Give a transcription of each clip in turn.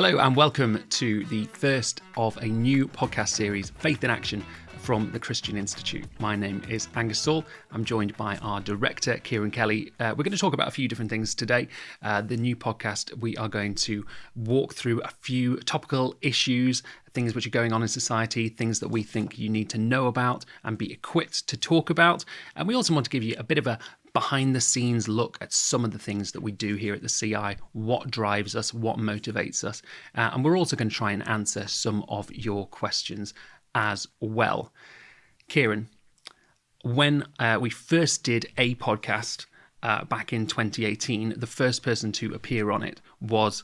Hello and welcome to the first of a new podcast series, Faith in Action, from the Christian Institute. My name is Angus Saul. I'm joined by our director, Ciarán Kelly. We're going to talk about a few different things today. The new podcast, we are going to walk through a few topical issues, things which are going on in society, things that we think you need to know about and be equipped to talk about. And we also want to give you a bit of a behind the scenes look at some of the things that we do here at the CI, what drives us, what motivates us. And we're also going to try and answer some of your questions as well. Ciarán, when we first did a podcast back in 2018, the first person to appear on it was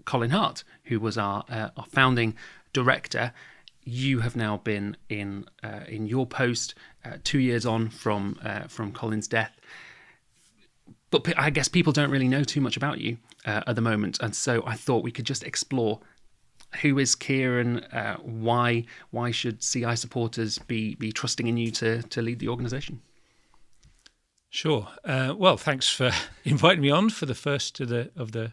Colin Hart, who was our founding director. You have now been in your post 2 years on from Colin's death, but I guess people don't really know too much about you at the moment, and so I thought we could just explore who is Ciarán, why should CI supporters be trusting in you to lead the organisation? Sure. Well, thanks for inviting me on for the first of the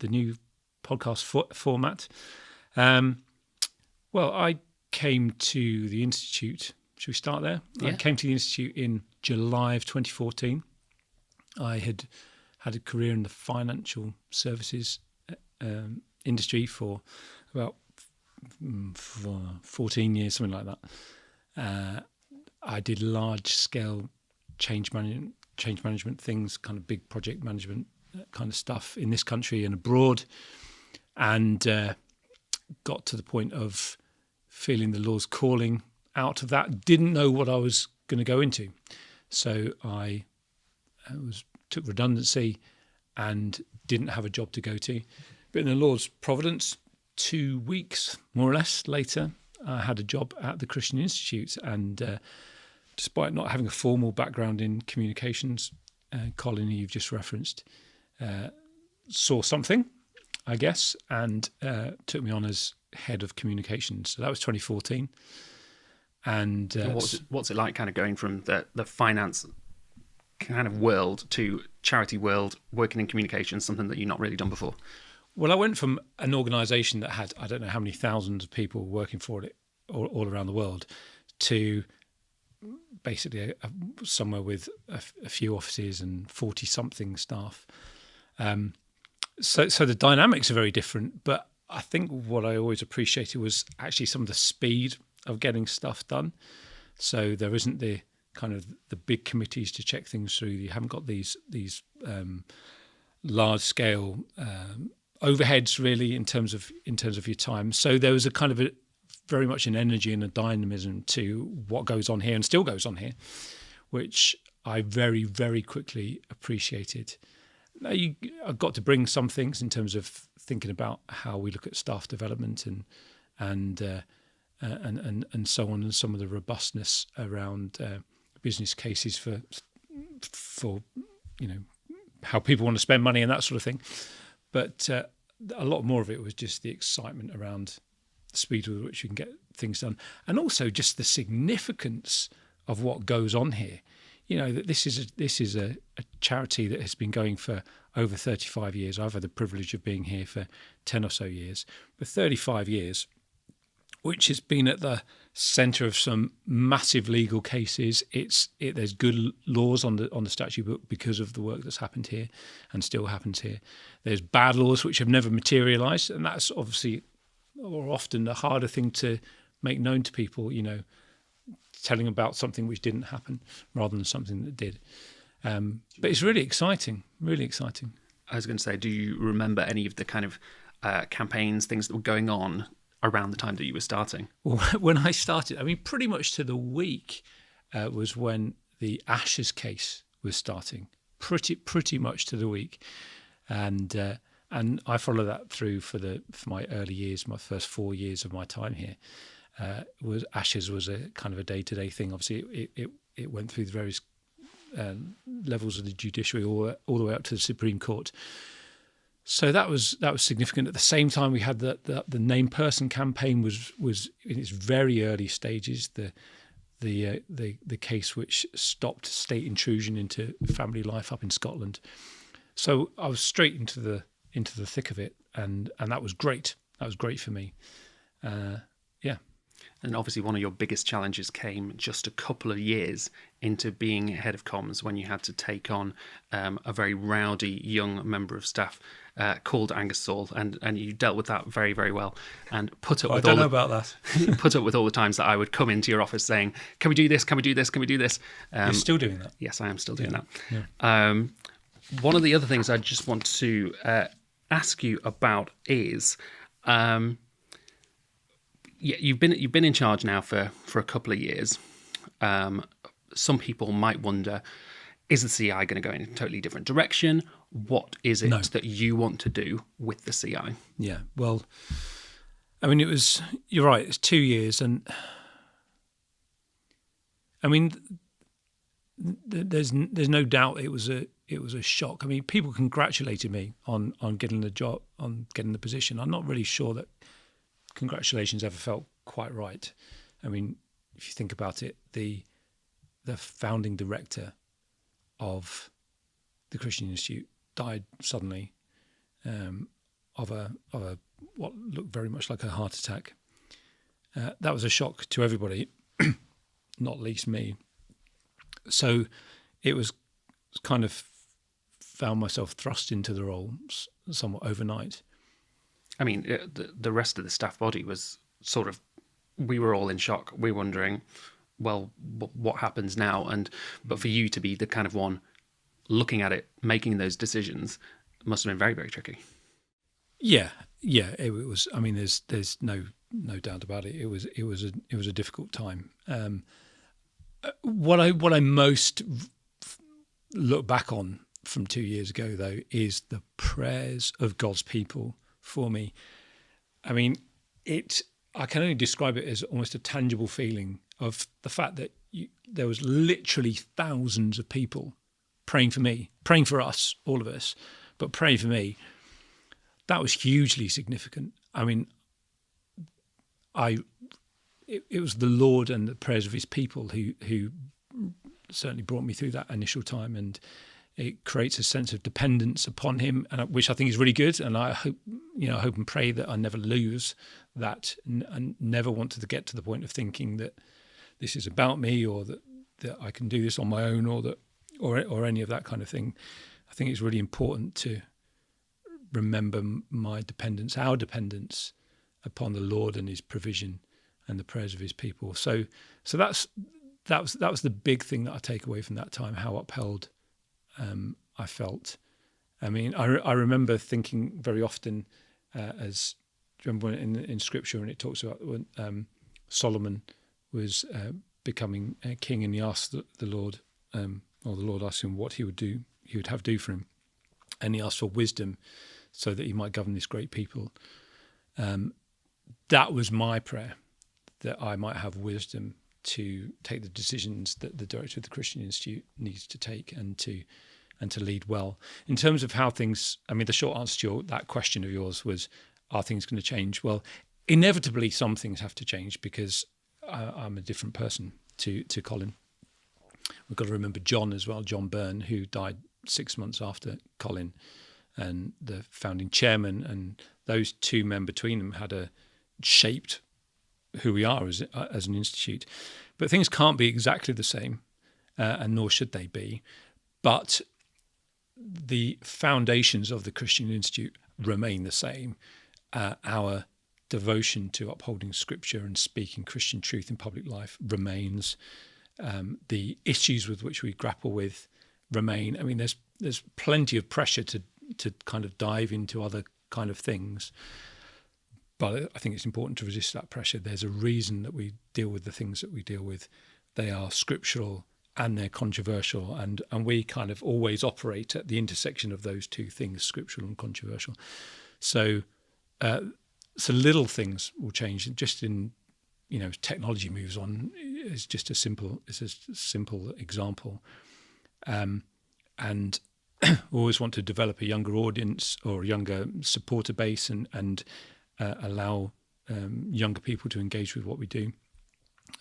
new podcast format. Well, I came to the Institute. Should we start there? Yeah. I came to the Institute in July of 2014. I had a career in the financial services industry for about 14 years, something like that. I did large-scale change management things, kind of big project management kind of stuff in this country and abroad, and got to the point of feeling the Lord's calling out of that. Didn't know what I was going to go into. So I took redundancy and didn't have a job to go to. But in the Lord's providence, 2 weeks, more or less, later, I had a job at the Christian Institute. And despite not having a formal background in communications, Colin, who you've just referenced, saw something, I guess, and took me on as head of communications. So that was 2014. And what's it like kind of going from the finance kind of world to charity world, working in communications, something that you've not really done before? Well, I went from an organisation that had, I don't know how many thousands of people working for it all around the world, to basically somewhere with a few offices and 40-something staff. So the dynamics are very different, but I think what I always appreciated was actually some of the speed of getting stuff done. So there isn't the kind of the big committees to check things through. You haven't got these large scale overheads really in terms of your time. So there was a kind of very much an energy and a dynamism to what goes on here and still goes on here, which I very, very quickly appreciated. Now I've got to bring some things in terms of thinking about how we look at staff development and so on, and some of the robustness around business cases for how people want to spend money and that sort of thing. But a lot more of it was just the excitement around the speed with which you can get things done, and also just the significance of what goes on here. You know, that this is a charity that has been going for over 35 years. I've had the privilege of being here for 10 or so years, but 35 years, which has been at the centre of some massive legal cases. There's good laws on the statute book because of the work that's happened here and still happens here. There's bad laws which have never materialised, and that's obviously or often a harder thing to make known to people, telling about something which didn't happen rather than something that did. But it's really exciting, really exciting. I was going to say, do you remember any of the kind of campaigns, things that were going on around the time that you were starting? Well, when I started, I mean, pretty much to the week was when the Ashes case was starting, pretty much to the week. And I followed that through for my early years, my first 4 years of my time here. Ashes was a kind of a day-to-day thing. Obviously, it went through the various levels of the judiciary all the way up to the Supreme Court. So that was significant. At the same time, we had the named person campaign was in its very early stages. The case which stopped state intrusion into family life up in Scotland. So I was straight into into the thick of it, and that was great. That was great for me. Yeah. And obviously one of your biggest challenges came just a couple of years into being head of comms, when you had to take on a very rowdy young member of staff called Angus Saul, and you dealt with that very, very well, and put up with I don't know about that. put up with all the times that I would come into your office saying, "Can we do this? Can we do this? Can we do this?" You're still doing that? Yes, I am still doing that. Yeah. One of the other things I just want to ask you about is, you've been in charge now for a couple of years. Some people might wonder, is the CI going to go in a totally different direction? What is it that you want to do with the CI? Yeah, well, I mean, you're right, it's 2 years, and I mean, there's no doubt it was a shock. I mean, people congratulated me on getting the job, on getting the position. I'm not really sure that congratulations ever felt quite right. I mean, if you think about it, the founding director of the Christian Institute died suddenly of a what looked very much like a heart attack. That was a shock to everybody, not least me. So it was kind of found myself thrust into the role somewhat overnight. I mean, the rest of the staff body was sort of, we were all in shock. We were wondering, well, what happens now? But for you to be the kind of one looking at it, making those decisions, must have been very, very tricky. Yeah, it was. I mean, there's no doubt about it. It was a difficult time. What I most look back on from 2 years ago, though, is the prayers of God's people for me. I mean, I can only describe it as almost a tangible feeling of the fact that there was literally thousands of people praying for me, praying for us, all of us, but praying for me. That was hugely significant. I mean, it was the Lord and the prayers of his people who certainly brought me through that initial time, and it creates a sense of dependence upon him, and which I think is really good. And I hope and pray that I never lose that, and never want to get to the point of thinking that this is about me, or that I can do this on my own, or any of that kind of thing. I think it's really important to remember our dependence upon the Lord and his provision and the prayers of his people. So that was the big thing that I take away from that time, how upheld I felt. I mean, I remember thinking very often, as do you remember in Scripture, when it talks about when Solomon was becoming a king, and he asked the Lord, or the Lord asked him what he would have do for him, and he asked for wisdom so that he might govern this great people. That was my prayer, that I might have wisdom to take the decisions that the director of the Christian Institute needs to take, and to lead well. In terms of how things, I mean, the short answer to that question of yours was, are things going to change? Well, inevitably some things have to change, because I'm a different person to Colin. We've got to remember John as well, John Byrne, who died 6 months after Colin, and the founding chairman, and those two men between them had shaped who we are as an institute. But things can't be exactly the same, and nor should they be. But the foundations of the Christian Institute remain the same. Our devotion to upholding Scripture and speaking Christian truth in public life remains. The issues with which we grapple with remain. I mean, there's plenty of pressure to kind of dive into other kind of things, but I think it's important to resist that pressure. There's a reason that we deal with the things that we deal with. They are scriptural and they're controversial, and we kind of always operate at the intersection of those two things, scriptural and controversial. So little things will change. Just in, technology moves on. It's just a simple example, and always want to develop a younger audience or a younger supporter base, and allow younger people to engage with what we do.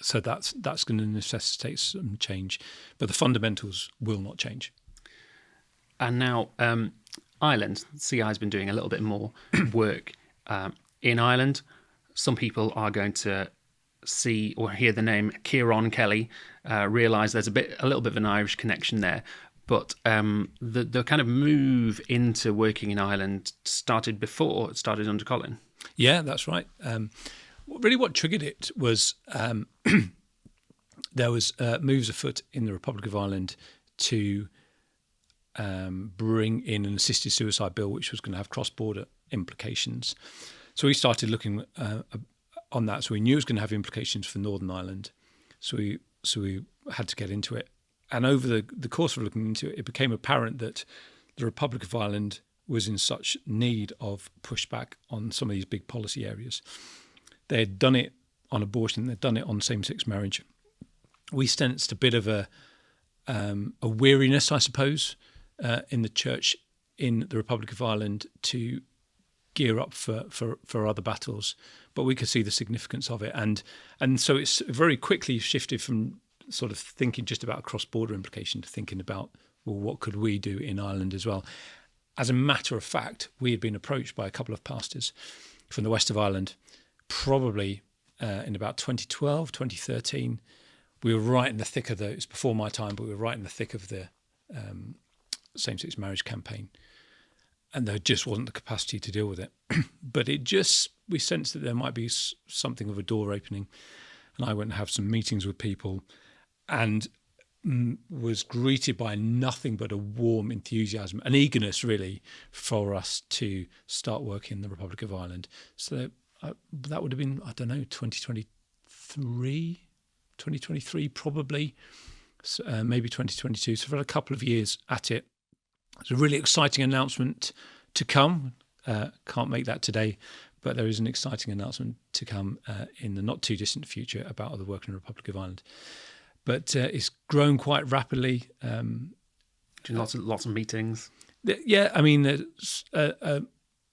So that's going to necessitate some change, but the fundamentals will not change. And now, Ireland. CI has been doing a little bit more work in Ireland. Some people are going to see or hear the name Ciarán Kelly, realise there's a little bit of an Irish connection there. But the kind of move into working in Ireland started before it started under Colin. Yeah, that's right. Really what triggered it was there was moves afoot in the Republic of Ireland to bring in an assisted suicide bill, which was going to have cross-border implications. So we started looking on that. So we knew it was going to have implications for Northern Ireland. So we had to get into it. And over the course of looking into it, it became apparent that the Republic of Ireland was in such need of pushback on some of these big policy areas. They had done it on abortion. They'd done it on same-sex marriage. We sensed a bit of a weariness, I suppose, in the church in the Republic of Ireland to gear up for other battles, but we could see the significance of it, and so it's very quickly shifted from sort of thinking just about cross-border implication to thinking about, well, what could we do in Ireland as well? As a matter of fact, we had been approached by a couple of pastors from the west of Ireland, probably in about 2012, 2013. We were right in the thick of it was before my time, but we were right in the thick of the same-sex marriage campaign. And there just wasn't the capacity to deal with it. But we sensed that there might be something of a door opening. And I went and have some meetings with people and was greeted by nothing but a warm enthusiasm, an eagerness really for us to start working in the Republic of Ireland. So that would have been, I don't know, 2023 probably, maybe 2022. So for a couple of years at it. It's a really exciting announcement to come. Can't make that today, but there is an exciting announcement to come in the not too distant future about the work in the Republic of Ireland. But it's grown quite rapidly. Lots of meetings. Yeah, I mean, there's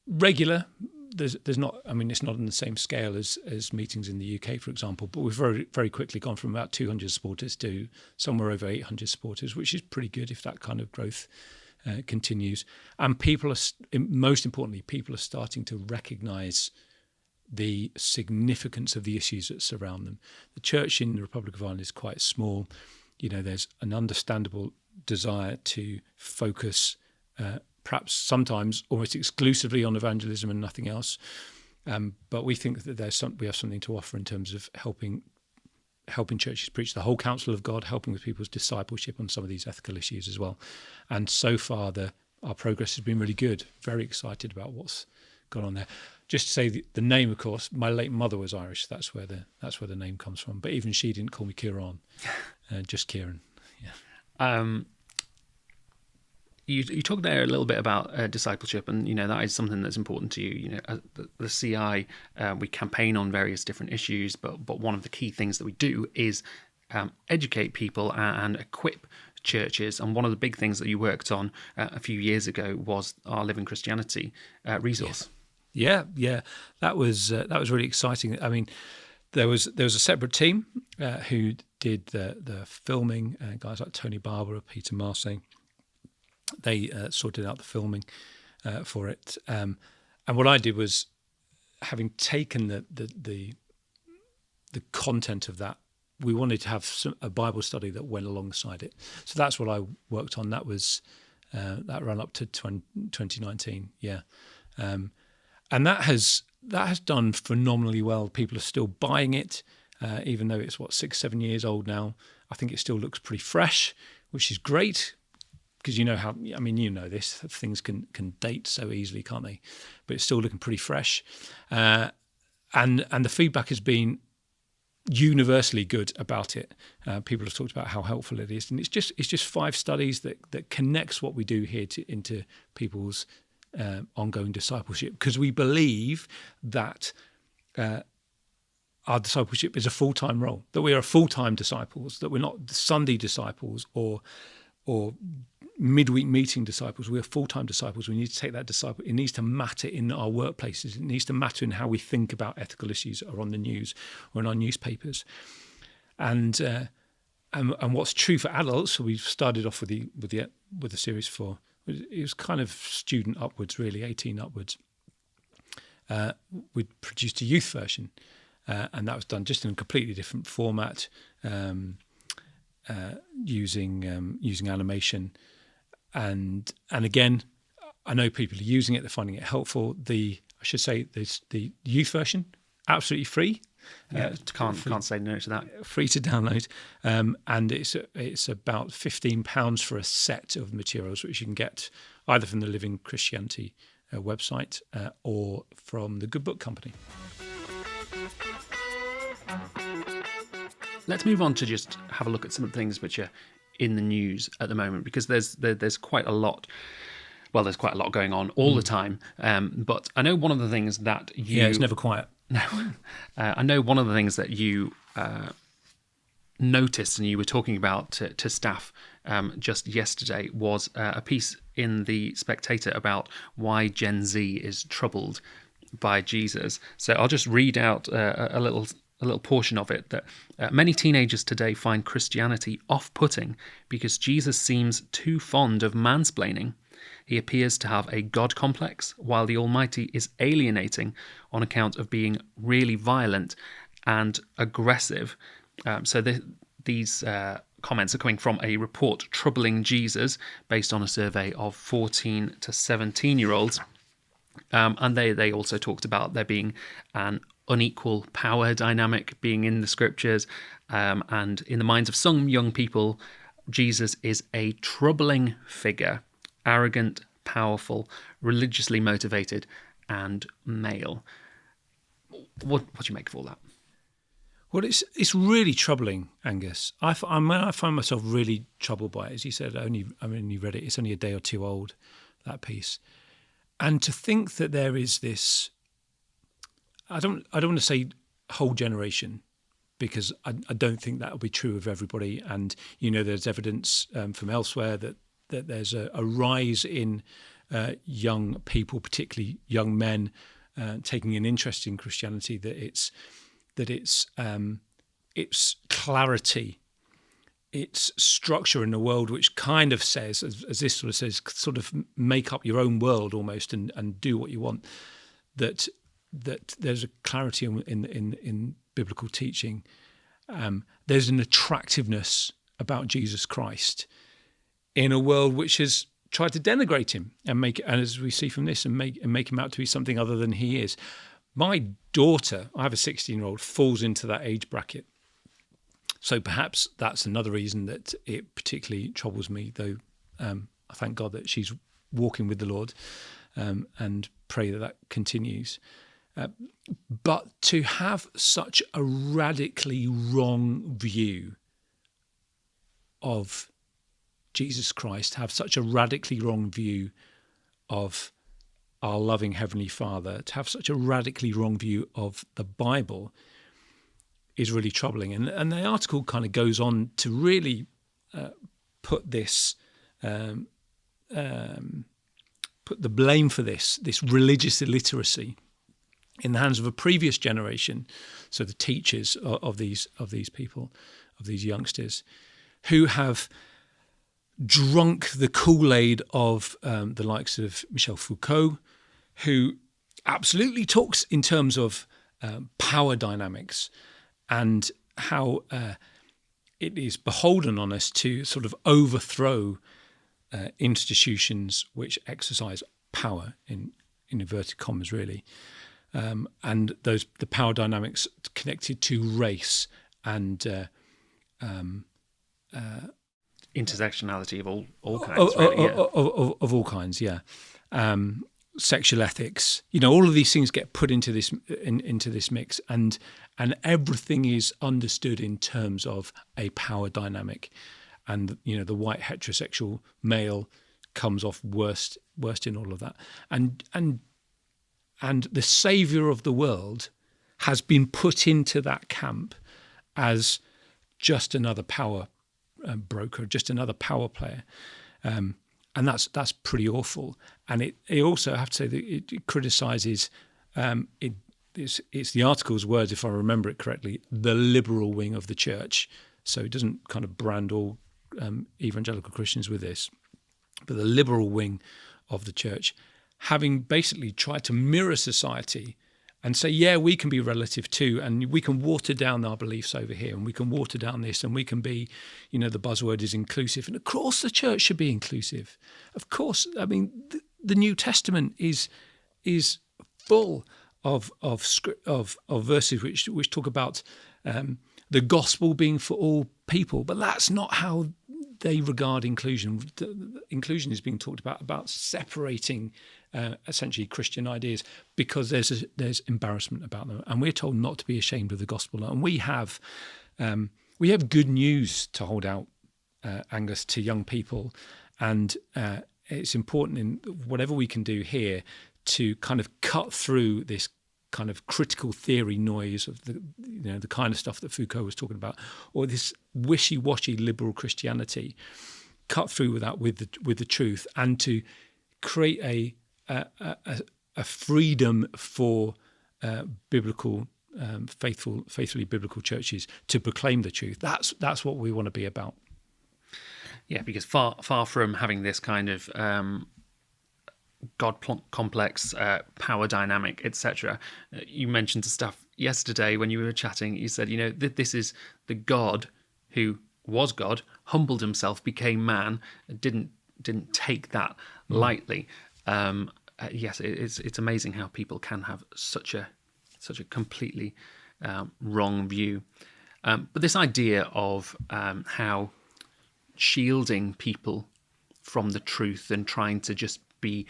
regular. There's not. I mean, it's not on the same scale as meetings in the UK, for example. But we've very very quickly gone from about 200 supporters to somewhere over 800 supporters, which is pretty good if that kind of growth continues. And people are, most importantly, people are starting to recognise the significance of the issues that surround them. The church in the Republic of Ireland is quite small. You know, there's an understandable desire to focus, perhaps sometimes almost exclusively on evangelism and nothing else. But we think that we have something to offer in terms of helping churches preach the whole counsel of God, helping with people's discipleship on some of these ethical issues as well. And so far, our progress has been really good. Very excited about what's gone on there. Just to say the name, of course, my late mother was Irish. That's where the name comes from. But even she didn't call me Ciarán, just Ciarán. Yeah. You talked there a little bit about discipleship, and that is something that's important to you. The CI, we campaign on various different issues, but one of the key things that we do is educate people and equip churches. And one of the big things that you worked on a few years ago was our Living Christianity resource. Yeah, that was really exciting. I mean, there was a separate team who did the filming. Guys like Tony Barber, Peter Marsay. They sorted out the filming for it, and what I did was, having taken the content of that, we wanted to have a Bible study that went alongside it. So that's what I worked on. That was that ran up to 2019. Yeah, and that has done phenomenally well. People are still buying it, even though it's 6-7 years old now. I think it still looks pretty fresh, which is great. Because this, things can date so easily, can't they? But it's still looking pretty fresh. And the feedback has been universally good about it. People have talked about how helpful it is. And it's just 5 studies that connects what we do here into people's ongoing discipleship. Because we believe that our discipleship is a full-time role, that we are full-time disciples, that we're not Sunday disciples or midweek meeting disciples. We are full-time disciples. We need to take that disciple. It needs to matter in our workplaces. It needs to matter in how we think about ethical issues that are on the news or in our newspapers. And what's true for adults. So we've started off with the series for it was kind of student upwards, really, 18 upwards. We'd produced a youth version, and that was done just in a completely different format, using animation, and again, I know people are using it; they're finding it helpful. I should say the youth version, absolutely free. Can't say no to that. Free to download, and it's about £15 for a set of materials, which you can get either from the Living Christianity website or from the Good Book Company. Let's move on to just have a look at some of the things which are in the news at the moment, because there's quite a lot. Well, there's quite a lot going on all the time. But I know one of the things that you... Yeah, it's never quiet. No. I know one of the things that you noticed and you were talking about to staff just yesterday was a piece in The Spectator about why Gen Z is troubled by Jesus. So I'll just read out a little portion of it, that many teenagers today find Christianity off-putting because Jesus seems too fond of mansplaining. He appears to have a God complex, while the Almighty is alienating on account of being really violent and aggressive. So these comments are coming from a report, Troubling Jesus, based on a survey of 14 to 17-year-olds. And they also talked about there being an unequal power dynamic being in the scriptures. And in the minds of some young people, Jesus is a troubling figure, arrogant, powerful, religiously motivated, and male. What do you make of all that? Well, it's really troubling, Angus. I find myself really troubled by it. As you said, I only read it. It's only a day or two old, that piece. And to think that there is this, I don't want to say whole generation, because I don't think that will be true of everybody. And there's evidence from elsewhere that there's a rise in young people, particularly young men, taking an interest in Christianity. That it's clarity, its structure in the world, which kind of says, as this sort of says, sort of make up your own world almost and do what you want. That there's a clarity in biblical teaching. There's an attractiveness about Jesus Christ in a world which has tried to denigrate him and as we see from this, and make him out to be something other than he is. My daughter, I have a 16-year-old, falls into that age bracket. So perhaps that's another reason that it particularly troubles me, though I thank God that she's walking with the Lord, and pray that continues. But to have such a radically wrong view of Jesus Christ, have such a radically wrong view of our loving Heavenly Father, to have such a radically wrong view of the Bible is really troubling. And the article kind of goes on to really put this, put the blame for this religious illiteracy in the hands of a previous generation, so the teachers of these people, of these youngsters, who have drunk the Kool-Aid of the likes of Michel Foucault, who absolutely talks in terms of power dynamics and how it is beholden on us to sort of overthrow institutions which exercise power, in inverted commas, really. And the power dynamics connected to race and intersectionality of all kinds, really, yeah. Of all kinds, yeah. Sexual ethics, all of these things get put into this mix, and everything is understood in terms of a power dynamic, and the white heterosexual male comes off worst in all of that, and the saviour of the world has been put into that camp as just another power broker, just another power player, and that's pretty awful. And it also, I have to say, that it criticises. It's the article's words, if I remember it correctly, the liberal wing of the church. So it doesn't kind of brand all evangelical Christians with this, but the liberal wing of the church, having basically tried to mirror society and say, yeah, we can be relative too, and we can water down our beliefs over here, and we can water down this, and we can be, the buzzword is inclusive. And of course the church should be inclusive. Of course, I mean, the New Testament is full of verses which talk about the gospel being for all people, but that's not how they regard inclusion. Inclusion is being talked about separating essentially Christian ideas because there's embarrassment about them, and we're told not to be ashamed of the gospel. And we have good news to hold out, Angus, to young people, and it's important in whatever we can do here to kind of cut through this kind of critical theory noise of the kind of stuff that Foucault was talking about, or this wishy-washy liberal Christianity. Cut through with that with the truth, and to create a freedom for biblical, faithfully biblical churches to proclaim the truth. That's what we want to be about. Yeah, because far from having this kind of God complex, power dynamic, etc. You mentioned stuff yesterday when you were chatting. You said, this is the God who was God, humbled himself, became man, didn't take that lightly. Yes, it's amazing how people can have such a completely wrong view. But this idea of how shielding people from the truth and trying to just be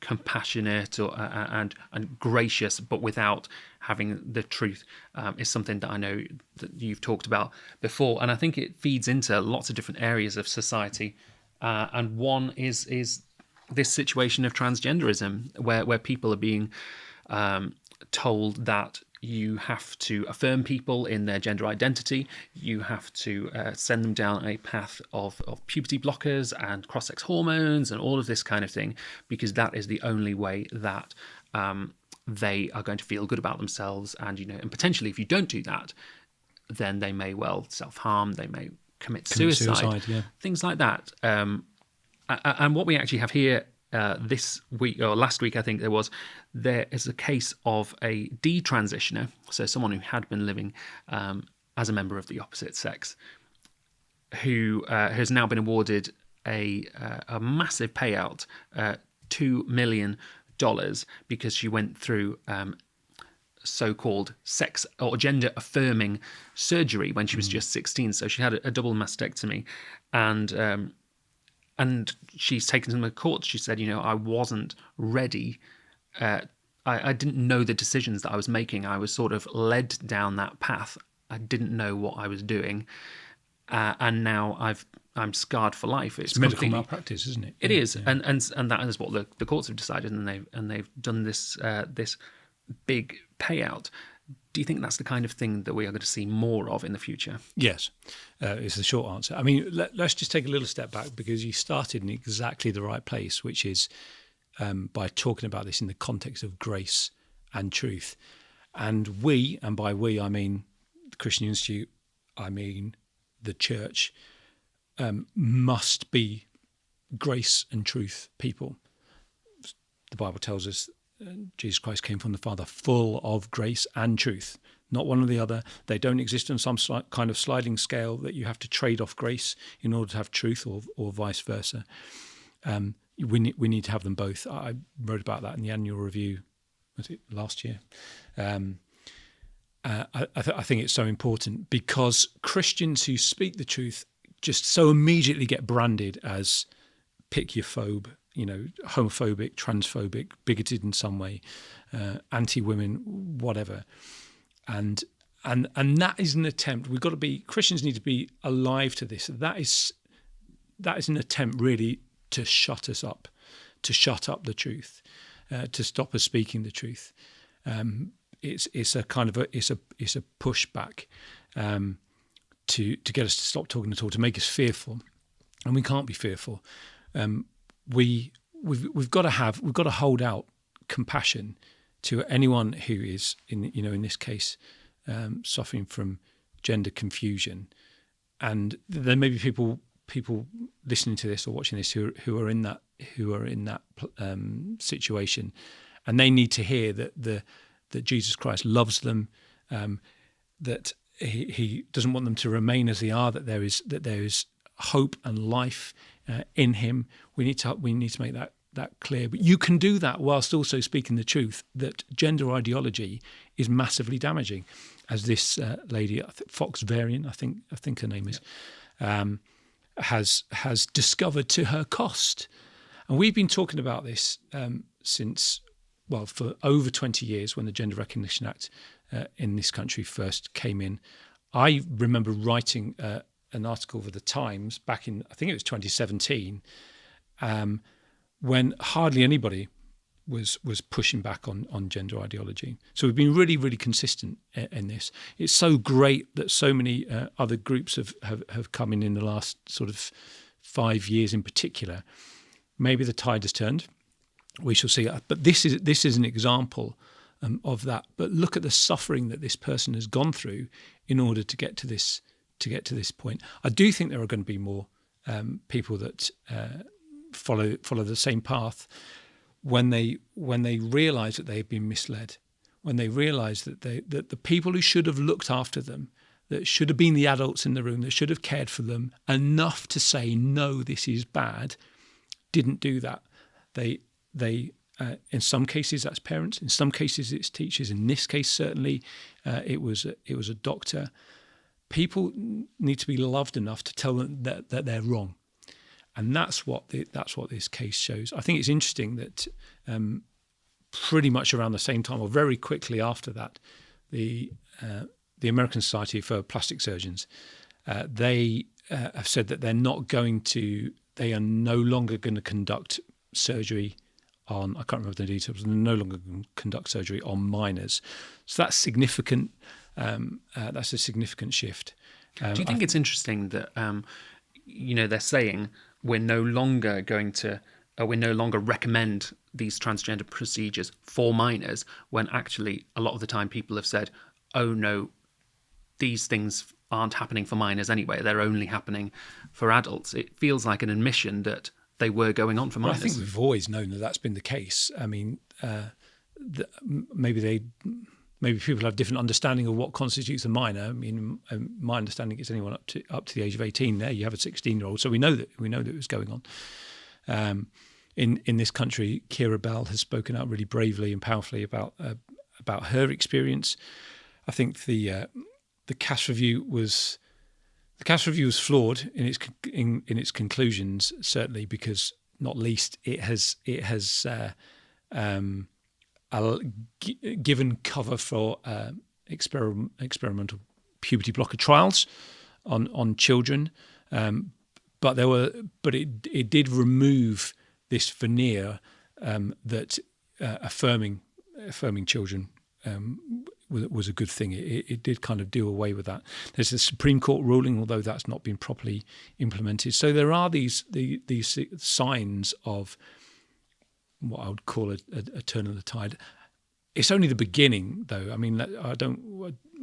compassionate and gracious, but without having the truth, is something that I know that you've talked about before, and I think it feeds into lots of different areas of society. And one is this situation of transgenderism, where people are being told that you have to affirm people in their gender identity. You have to send them down a path of puberty blockers and cross-sex hormones and all of this kind of thing, because that is the only way that they are going to feel good about themselves. And, and potentially if you don't do that, then they may well self-harm, they may commit suicide, yeah. Things like that. And what we actually have here this week, or last week, I think there is a case of a detransitioner, so someone who had been living as a member of the opposite sex, who has now been awarded a massive payout, $2 million, because she went through so-called sex or gender affirming surgery when she was just 16. So she had a double mastectomy, and she's taken them to court. She said, I wasn't ready. I didn't know the decisions that I was making. I was sort of led down that path. I didn't know what I was doing. And now I'm scarred for life. It's medical malpractice, isn't it? It is. Yeah. And that is what the courts have decided, and they've done this big payout. Do you think that's the kind of thing that we are going to see more of in the future? Yes, is the short answer. I mean, let's just take a little step back, because you started in exactly the right place, which is by talking about this in the context of grace and truth. And by we, I mean the Christian Institute, I mean the church, must be grace and truth people. The Bible tells us Jesus Christ came from the Father full of grace and truth, not one or the other. They don't exist on some kind of sliding scale that you have to trade off grace in order to have truth, or vice versa. We need to have them both. I wrote about that in the annual review, was it last year? I think it's so important, because Christians who speak the truth just so immediately get branded as pick-your-phobe, homophobic, transphobic, bigoted in some way, anti-women, whatever. And that is an attempt. Christians need to be alive to this. That is an attempt really to shut us up, to shut up the truth, to stop us speaking the truth. It's a kind of it's a pushback to get us to stop talking at all, to make us fearful, and we can't be fearful. We've got to hold out compassion to anyone who is in this case suffering from gender confusion, and there may be people people listening to this or watching this who are in that situation, and they need to hear that Jesus Christ loves them, that he doesn't want them to remain as they are, that there is hope and life in him. We need to make that clear. But you can do that whilst also speaking the truth that gender ideology is massively damaging, as this lady, Fox Varian, I think her name is, has discovered to her cost. And we've been talking about this for over 20 years, when the Gender Recognition Act in this country first came in. I remember writing an article for the Times back in, I think it was 2017, when hardly anybody was pushing back on gender ideology. So we've been really, really consistent in this. It's so great that so many other groups have come in the last sort of 5 years in particular. Maybe the tide has turned. We shall see. But this is an example of that. But look at the suffering that this person has gone through in order to get to this point. I do think there are going to be more people that follow the same path when they realise that they've been misled, when they realise that the people who should have looked after them, that should have been the adults in the room, that should have cared for them enough to say no, this is bad, didn't do that. They in some cases that's parents, in some cases it's teachers. In this case, certainly, it was a doctor. People need to be loved enough to tell them that they're wrong, and that's what this case shows. I think it's interesting that pretty much around the same time, or very quickly after that, the American Society for Plastic Surgeons, they have said that they are no longer going to conduct surgery on, I can't remember the details, they're no longer going to conduct surgery on minors. So that's significant. That's a significant shift. Do you think it's interesting that, they're saying we're no longer recommend these transgender procedures for minors, when actually a lot of the time people have said, oh no, these things aren't happening for minors anyway, they're only happening for adults. It feels like an admission that they were going on for minors. I think we've always known that that's been the case. I mean, maybe people have different understanding of what constitutes a minor. I mean, my understanding is anyone up to the age of 18. There, you have a 16-year-old, so we know that it was going on. In this country, Kira Bell has spoken out really bravely and powerfully about her experience. I think the Cass review was flawed in its conclusions, certainly, because not least it has given cover for experimental puberty blocker trials on children, but it did remove this veneer that affirming children was a good thing. It did kind of do away with that. There's a Supreme Court ruling, although that's not been properly implemented. So there are these signs of what I would call a turn of the tide. It's only the beginning, though. I mean,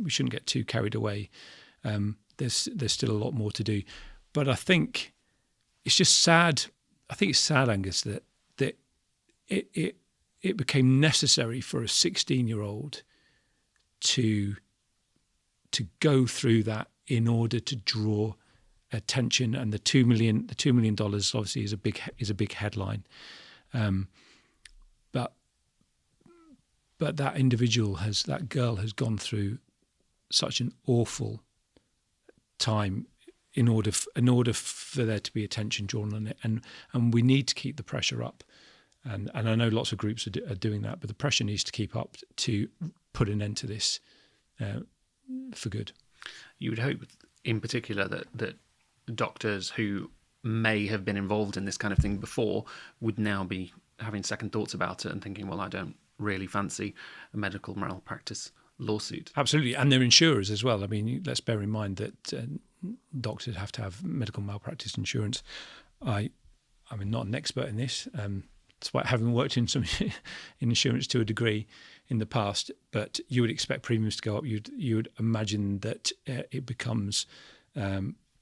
we shouldn't get too carried away. There's still a lot more to do, but I think it's just sad. I think it's sad, Angus, that it became necessary for a 16-year-old to go through that in order to draw attention. And the $2 million obviously is a big headline. But that girl has gone through such an awful time in order for there to be attention drawn on it, and we need to keep the pressure up. And I know lots of groups are doing that, but the pressure needs to keep up to put an end to this for good. You would hope, in particular, that doctors who may have been involved in this kind of thing before would now be having second thoughts about it and thinking, well, I don't really fancy a medical malpractice lawsuit. Absolutely, and they're insurers as well. I mean, let's bear in mind that doctors have to have medical malpractice insurance. I'm not an expert in this, despite having worked in some in insurance to a degree in the past, but you would expect premiums to go up. You would imagine that it becomes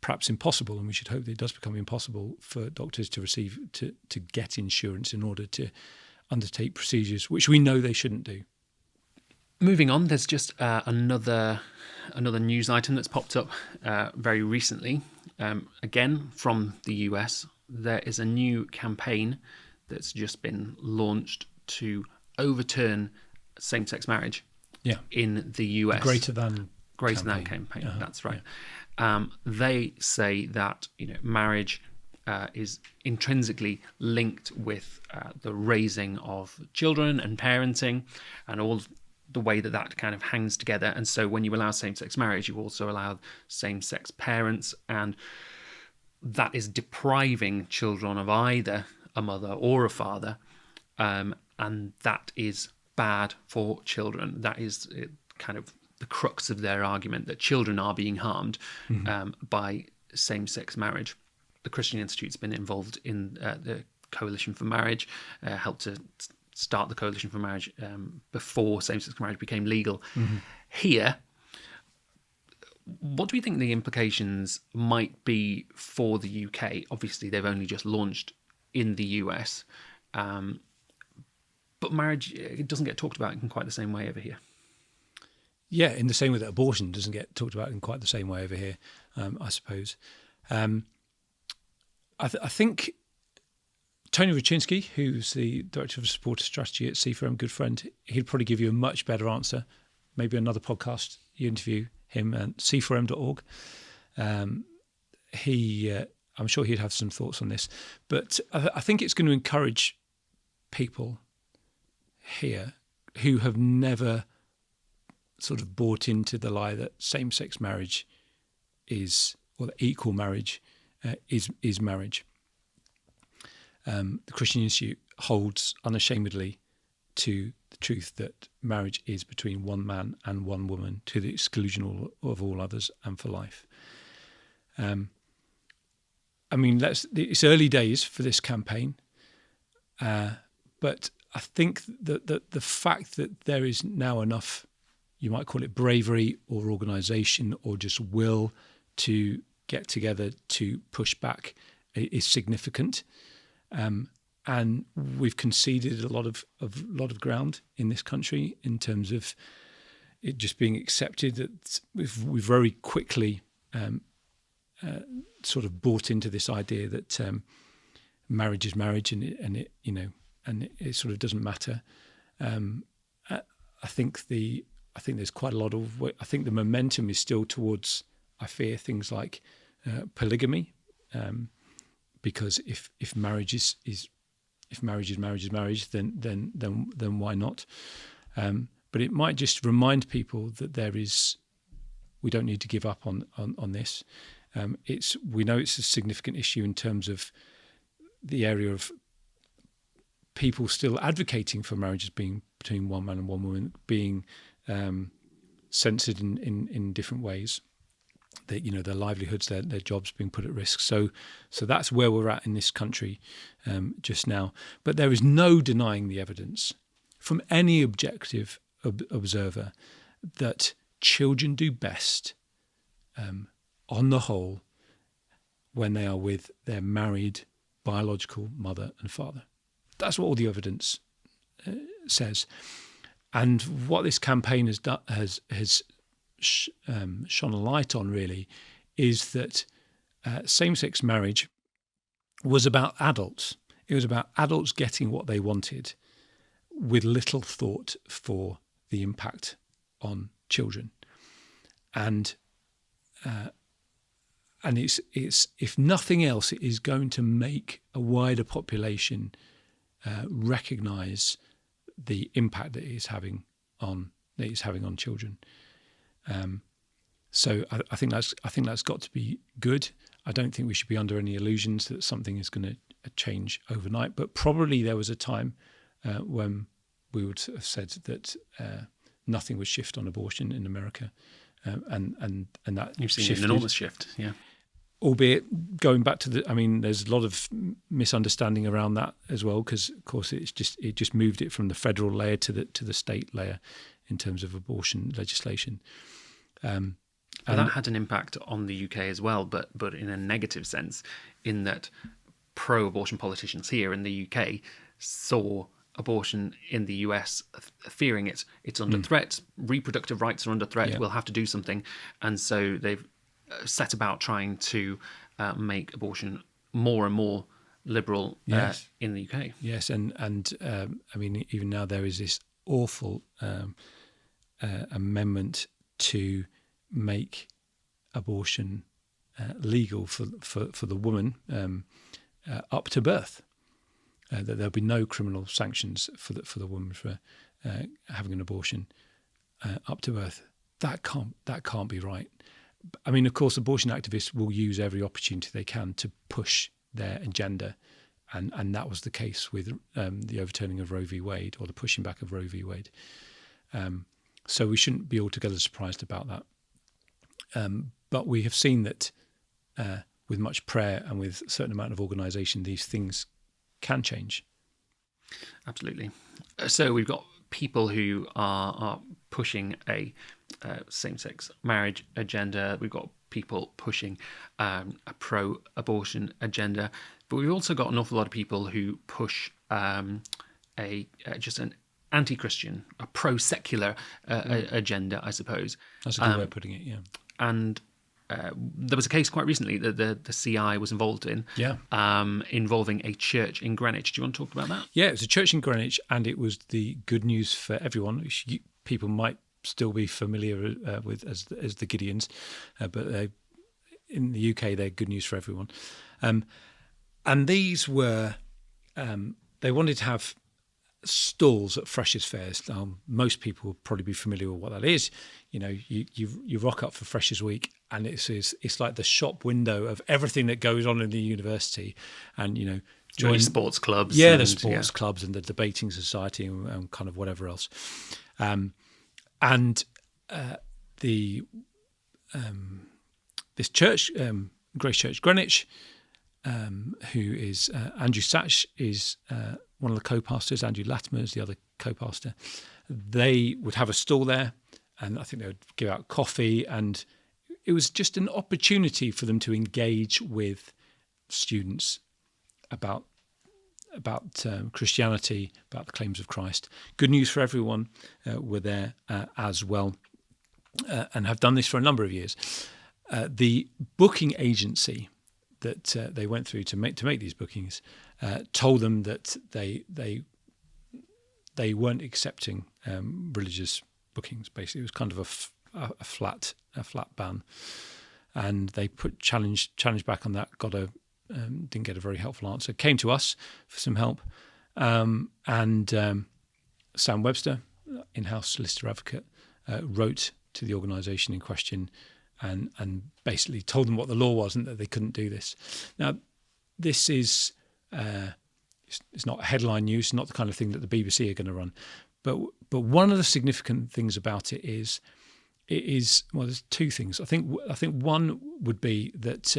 perhaps impossible, and we should hope that it does become impossible for doctors to get insurance in order to undertake procedures which we know they shouldn't do. Moving on, there's just another news item that's popped up very recently. Again, from the US, there is a new campaign that's just been launched to overturn same-sex marriage in the US. Greater than campaign. That's right. Yeah. They say that marriage is intrinsically linked with the raising of children and parenting and all the way that kind of hangs together. And so when you allow same-sex marriage, you also allow same-sex parents, and that is depriving children of either a mother or a father, and that is bad for children. That is kind of the crux of their argument, that children are being harmed by same-sex marriage. The Christian Institute's been involved in the Coalition for Marriage, helped to start the Coalition for Marriage before same-sex marriage became legal here. What do we think the implications might be for the UK? Obviously, they've only just launched in the US, but marriage, it doesn't get talked about in quite the same way over here. Yeah, in the same way that abortion doesn't get talked about in quite the same way over here, I suppose. I think Tony Ruczynski, who's the Director of Supporter Strategy at C4M, good friend, he'd probably give you a much better answer. Maybe another podcast, you interview him at c4m.org. I'm sure he'd have some thoughts on this. But I think it's going to encourage people here who have never sort of bought into the lie that same-sex marriage or that equal marriage is marriage. The Christian Institute holds unashamedly to the truth that marriage is between one man and one woman, to the exclusion of all others and for life. It's early days for this campaign, but I think that the fact that there is now enough, you might call it bravery or organisation or just will to get together to push back is significant. And we've conceded a lot of ground in this country in terms of it just being accepted that we've very quickly sort of bought into this idea that marriage is marriage and it sort of doesn't matter. I think there's quite a lot of. I think the momentum is still towards, I fear, things like polygamy, because if marriage is marriage, then why not? But it might just remind people that we don't need to give up on this. We know it's a significant issue in terms of the area of people still advocating for marriages being between one man and one woman being censored in different ways. Their livelihoods, their jobs being put at risk. So that's where we're at in this country just now. But there is no denying the evidence from any objective observer that children do best, on the whole, when they are with their married biological mother and father. That's what all the evidence says. And what this campaign has done has shone a light on, really, is that same-sex marriage was about adults. It was about adults getting what they wanted with little thought for the impact on children. And it's if nothing else, it is going to make a wider population recognise the impact that it is having on children. So I think that's got to be good. I don't think we should be under any illusions that something is going to change overnight. But probably there was a time when we would have said that nothing would shift on abortion in America, and that you've seen shifted, an enormous shift, yeah. Albeit going back to there's a lot of misunderstanding around that as well, because of course it just moved it from the federal layer to the state layer in terms of abortion legislation. But that had an impact on the UK as well, but in a negative sense, in that pro-abortion politicians here in the UK saw abortion in the US, fearing it's under threat, reproductive rights are under threat, we'll have to do something. And so they've set about trying to make abortion more and more liberal in the UK. Yes, and I mean, even now there is this awful amendment to make abortion legal for the woman up to birth. That there'll be no criminal sanctions for the woman for having an abortion up to birth. That can't be right. I mean, of course, abortion activists will use every opportunity they can to push their agenda, and that was the case with the overturning of Roe v. Wade, or the pushing back of Roe v. Wade. So we shouldn't be altogether surprised about that. But we have seen that with much prayer and with a certain amount of organisation, these things can change. Absolutely. So we've got people who are pushing a same-sex marriage agenda. We've got people pushing a pro-abortion agenda, but we've also got an awful lot of people who push just an anti-Christian, a pro-secular agenda, I suppose. That's a good way of putting it. Yeah. And there was a case quite recently that the CI was involved in, involving a church in Greenwich. Do you want to talk about that? Yeah, it was a church in Greenwich, and it was the Good News for Everyone, which people might still be familiar with as the Gideons, but in the UK they're Good News for Everyone. And these were, they wanted to have stalls at Freshers' fairs. Most people will probably be familiar with what that is. You know, you rock up for Freshers' Week, and it's like the shop window of everything that goes on in the university, and join sports clubs. The sports clubs and the debating society and kind of whatever else. This church, Grace Church Greenwich, who is Andrew Satch is one of the co-pastors. Andrew Latimer is the other co-pastor. They would have a stall there, and I think they would give out coffee, and it was just an opportunity for them to engage with students about Christianity, about the claims of Christ. Good News for Everyone were there as well, and have done this for a number of years. The booking agency that they went through to make these bookings told them that they weren't accepting religious bookings. Basically, it was kind of a flat ban, and they put challenge back on that. Didn't get a very helpful answer. Came to us for some help, and Sam Webster, in-house solicitor advocate, wrote to the organisation in question and basically told them what the law was and that they couldn't do this. Now, this is it's not headline news, not the kind of thing that the BBC are going to run, but one of the significant things about it is there's two things. I think one would be that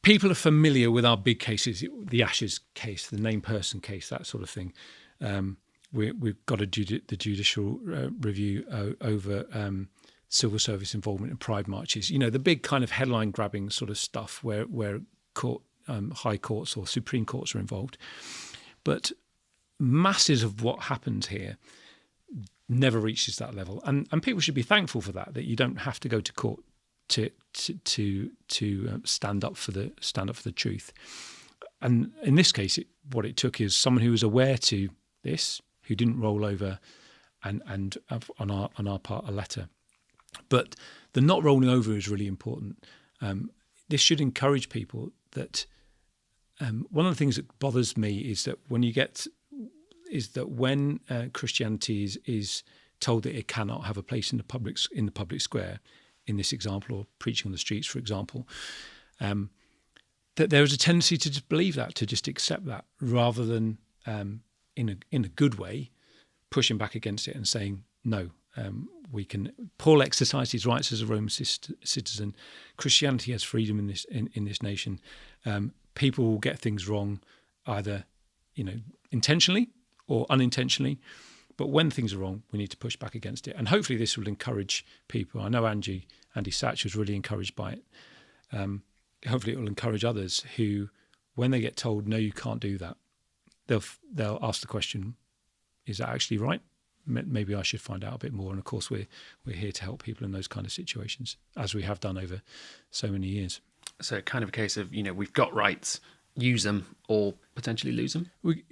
people are familiar with our big cases, the Ashes case, the named person case, that sort of thing. We've got the judicial review over civil service involvement in pride marches. The big kind of headline grabbing sort of stuff where high courts or supreme courts are involved. But masses of what happens here never reaches that level, and people should be thankful for that you don't have to go to court to stand up for the truth. And in this case, what it took is someone who was aware to this, who didn't roll over, and on our part a letter. But the not rolling over is really important. This should encourage people that one of the things that bothers me is that when Christianity is told that it cannot have a place in the public square, in this example, or preaching on the streets, for example, that there is a tendency to just believe that, to just accept that, rather than in a good way pushing back against it and saying no. Paul exercised his rights as a Roman citizen. Christianity has freedom in this nation. People will get things wrong, either intentionally or unintentionally, But when things are wrong, we need to push back against it. And hopefully this will encourage people. I know Andy Satch was really encouraged by it. Hopefully it will encourage others who, when they get told, no, you can't do that, they'll ask the question, is that actually right? Maybe I should find out a bit more. And of course, we're here to help people in those kind of situations, as we have done over so many years. So kind of a case of, we've got rights, use them or potentially lose them. We've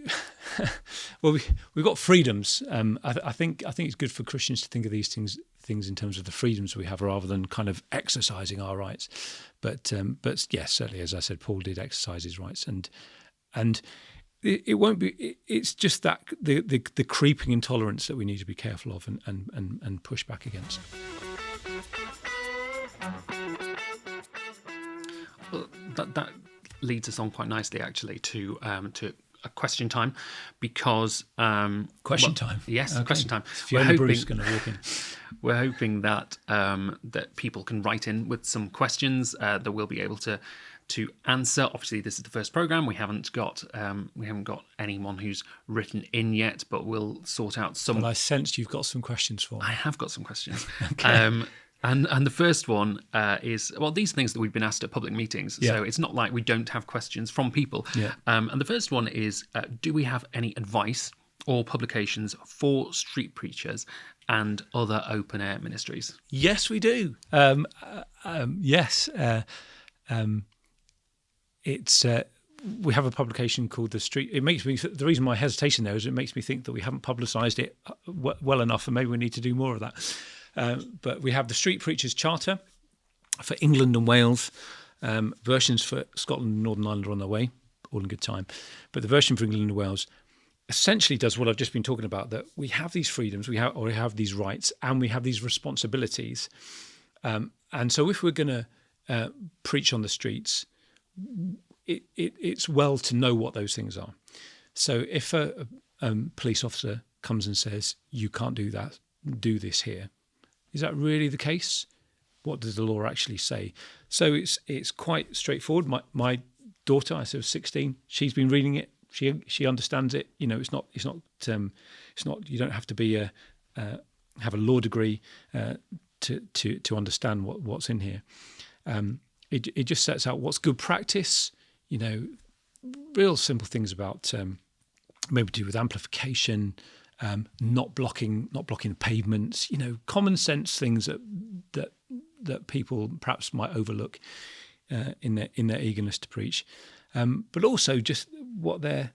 got freedoms. I think it's good for Christians to think of these things in terms of the freedoms we have, rather than kind of exercising our rights. But yes, certainly, as I said, Paul did exercise his rights, and it won't be. It's just that the creeping intolerance that we need to be careful of and push back against. Well, that leads us on quite nicely, actually, to a question time, because question time. Yes, okay. Question time. Fiona Bruce is going to walk in. We're hoping that that people can write in with some questions that we'll be able to answer. Obviously, this is the first program. We haven't got anyone who's written in yet, but we'll sort out some. Well, I sensed you've got some questions for me. I have got some questions. Okay. And the first one is, well, these are things that we've been asked at public meetings, yeah. So it's not like we don't have questions from people. Yeah. And the first one is, do we have any advice or publications for street preachers and other open-air ministries? Yes, we do. Yes. It's we have a publication called The Street. It makes me, the reason my hesitation there is it makes me think that we haven't publicised it well enough, and maybe we need to do more of that. But we have the Street Preachers Charter for England and Wales. Versions for Scotland and Northern Ireland are on their way, all in good time. But the version for England and Wales essentially does what I've just been talking about, that we have these freedoms, we have these rights, and we have these responsibilities. And so if we're going to preach on the streets, it's well to know what those things are. So if a police officer comes and says, you can't do that, do this here, is that really the case? What does the law actually say? So it's quite straightforward. My daughter, I said, was 16. She's been reading it. She understands it. It's not. You don't have to be have a law degree to understand what's in here. It just sets out what's good practice. Real simple things about maybe to do with amplification. Not blocking pavements, common sense things that people perhaps might overlook in their eagerness to preach, but also just what their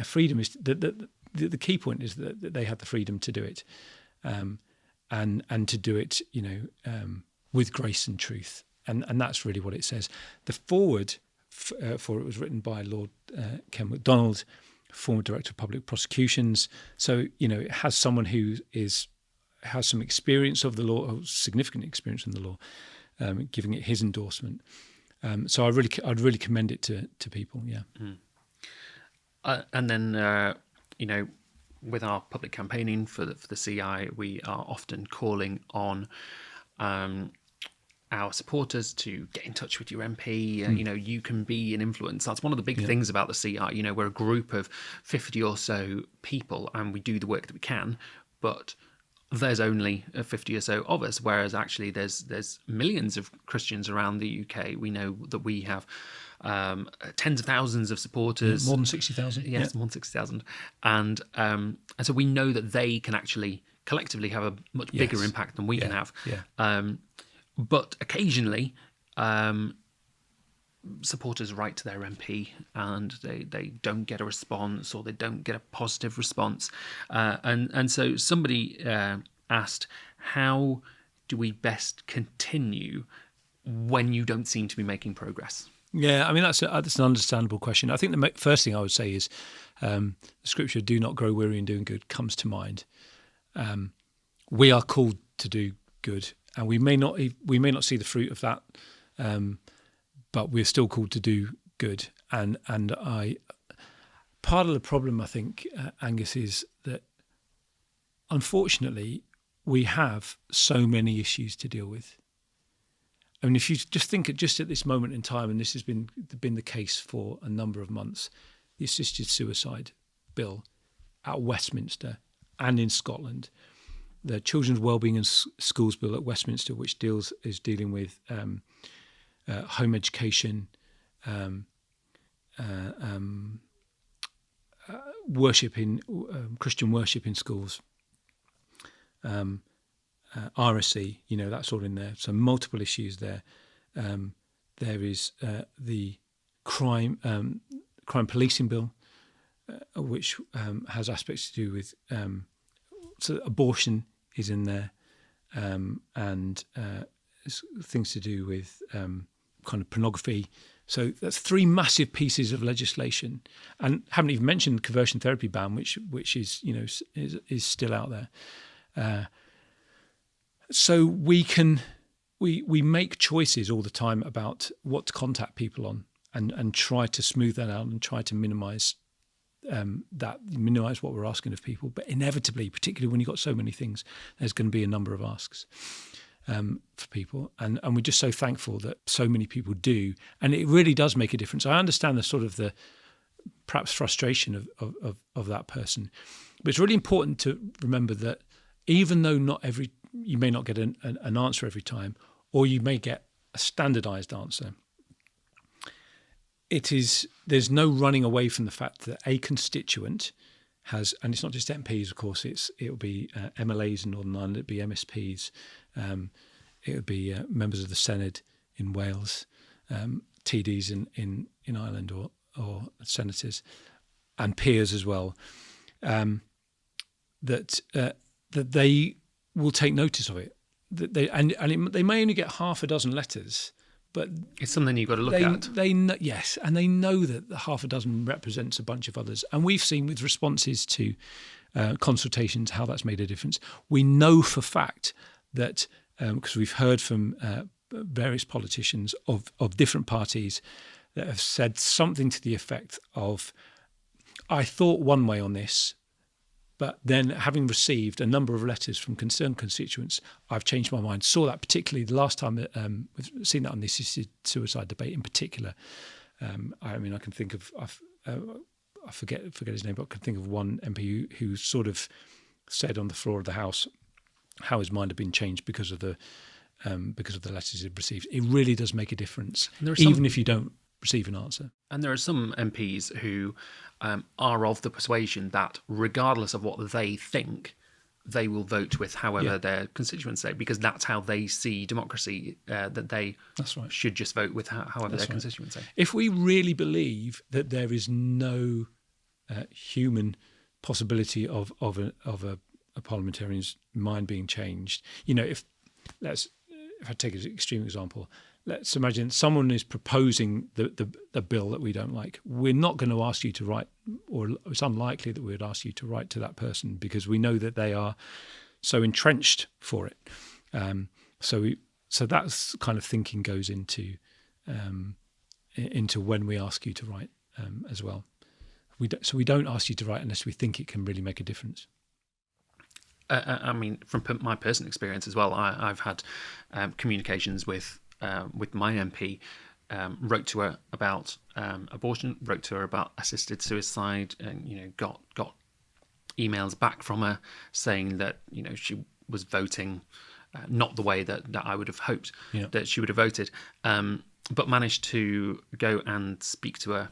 freedom is. The key point is that they have the freedom to do it, and to do it, with grace and truth, and that's really what it says. The foreword for it was written by Lord Ken MacDonald, former Director of Public Prosecutions. So, it has someone who has some experience of the law, or significant experience in the law, giving it his endorsement. So I'd really commend it to people. Yeah. Mm. And then, with our public campaigning for the CI, we are often calling on our supporters to get in touch with your MP. You can be an influence. That's one of the big things about the CI. We're a group of 50 or so people, and we do the work that we can, but there's only 50 or so of us, whereas actually there's millions of Christians around the UK. We know that we have tens of thousands of supporters. More than 60,000. Yes, more than 60,000. And so we know that they can actually collectively have a much bigger impact than we can have. Yeah. But occasionally, supporters write to their MP and they don't get a response, or they don't get a positive response. And so somebody asked, how do we best continue when you don't seem to be making progress? Yeah, I mean, that's an understandable question. I think the first thing I would say is the scripture, do not grow weary in doing good, comes to mind. We are called to do good, and we may not see the fruit of that, but we're still called to do good. And part of the problem, I think, Angus, is that unfortunately we have so many issues to deal with. I mean, if you just think at this moment in time, and this has been the case for a number of months, the assisted suicide bill at Westminster and in Scotland. The Children's Wellbeing and Schools Bill at Westminster, which is dealing with home education, worship in Christian worship in schools, RSC, that's all in there. So multiple issues there. There is the crime policing bill, which has aspects to do with so abortion is in there, and things to do with kind of pornography. So that's 3 massive pieces of legislation, and haven't even mentioned the conversion therapy ban, which is is still out there. So we make choices all the time about what to contact people on, and try to smooth that out and try to minimise what we're asking of people. But inevitably, particularly when you've got so many things, there's going to be a number of asks for people, and we're just so thankful that so many people do, and it really does make a difference. I understand the sort of the perhaps frustration of that person, but it's really important to remember that even though you may not get an answer every time, or you may get a standardised answer, there's no running away from the fact that a constituent has, and it's not just MPs, of course, it'll be MLAs in Northern Ireland, it'll be MSPs, it'll be members of the Senedd in Wales, TDs in Ireland, or senators, and peers as well, that they will take notice of it. That they may only get half a dozen letters, but it's something you've got to look at. They know, yes, and they know that the half a dozen represents a bunch of others. And we've seen with responses to consultations how that's made a difference. We know for fact that, because we've heard from various politicians of different parties that have said something to the effect of, I thought one way on this, but then having received a number of letters from concerned constituents, I've changed my mind. Saw that particularly the last time we've seen that on the assisted suicide debate in particular. I can think of, I forget his name, but I can think of one MP who sort of said on the floor of the House how his mind had been changed because of the letters he'd received. It really does make a difference, even if you don't receive an answer. And there are some MPs who are of the persuasion that regardless of what they think, they will vote with however their constituents say, because that's how they see democracy, that they should just vote with however their constituents say. If we really believe that there is no human possibility of a parliamentarian's mind being changed, if I take an extreme example, let's imagine someone is proposing the bill that we don't like. We're not going to ask you to write, or it's unlikely that we would ask you to write to that person, because we know that they are so entrenched for it. So that's kind of thinking goes into when we ask you to write as well. So we don't ask you to write unless we think it can really make a difference. From my personal experience as well, I've had communications with my MP, wrote to her about abortion, wrote to her about assisted suicide, and got emails back from her saying that she was voting not the way that I would have hoped that she would have voted, but managed to go and speak to her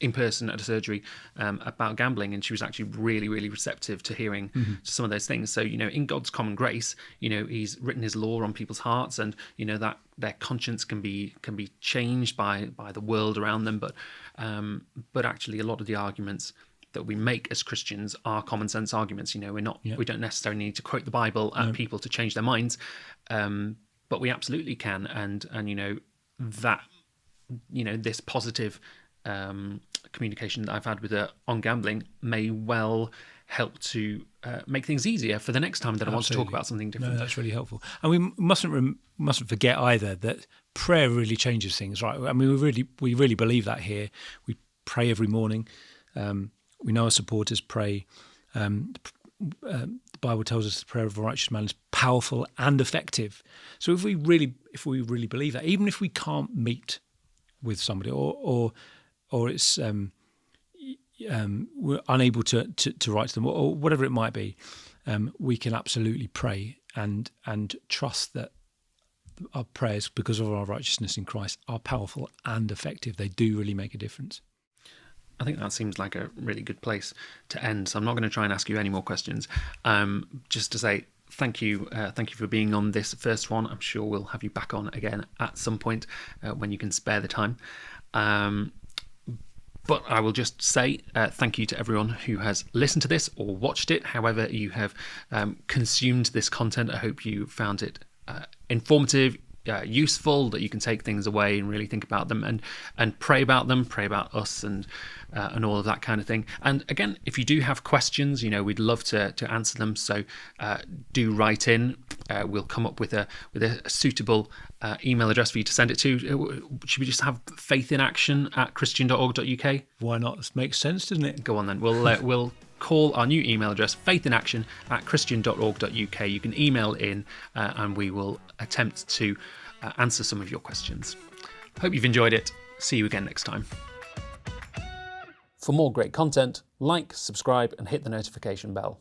in person at a surgery about gambling, and she was actually really, really receptive to hearing some of those things. So in God's common grace, He's written His law on people's hearts, and that their conscience can be changed by the world around them. But actually, a lot of the arguments that we make as Christians are common sense arguments. We don't necessarily need to quote the Bible at people to change their minds, but we absolutely can. And that this positive communication that I've had with her on gambling may well help to make things easier for the next time that I want to talk about something different. No, that's really helpful. And we mustn't forget either that prayer really changes things, right? I mean, we really believe that here. We pray every morning. We know our supporters pray. The Bible tells us the prayer of a righteous man is powerful and effective. So if we really believe that, even if we can't meet with somebody, or it's we're unable to write to them, or whatever it might be, we can absolutely pray and trust that our prayers, because of our righteousness in Christ, are powerful and effective. They do really make a difference. I think that seems like a really good place to end. So I'm not going to try and ask you any more questions. Just to say thank you for being on this first one. I'm sure we'll have you back on again at some point when you can spare the time. But I will just say thank you to everyone who has listened to this or watched it, however you have consumed this content. I hope you found it informative, useful, that you can take things away and really think about them and pray about them, pray about us and all of that kind of thing. And again, if you do have questions, we'd love to answer them. So do write in. We'll come up with a suitable email address for you to send it to. Should we just have faithinaction@christian.org.uk? Why not? It makes sense, doesn't it? Go on then. We'll call our new email address faithinaction@christian.org.uk. You can email in and we will attempt to answer some of your questions. Hope you've enjoyed it. See you again next time. For more great content, like, subscribe and hit the notification bell.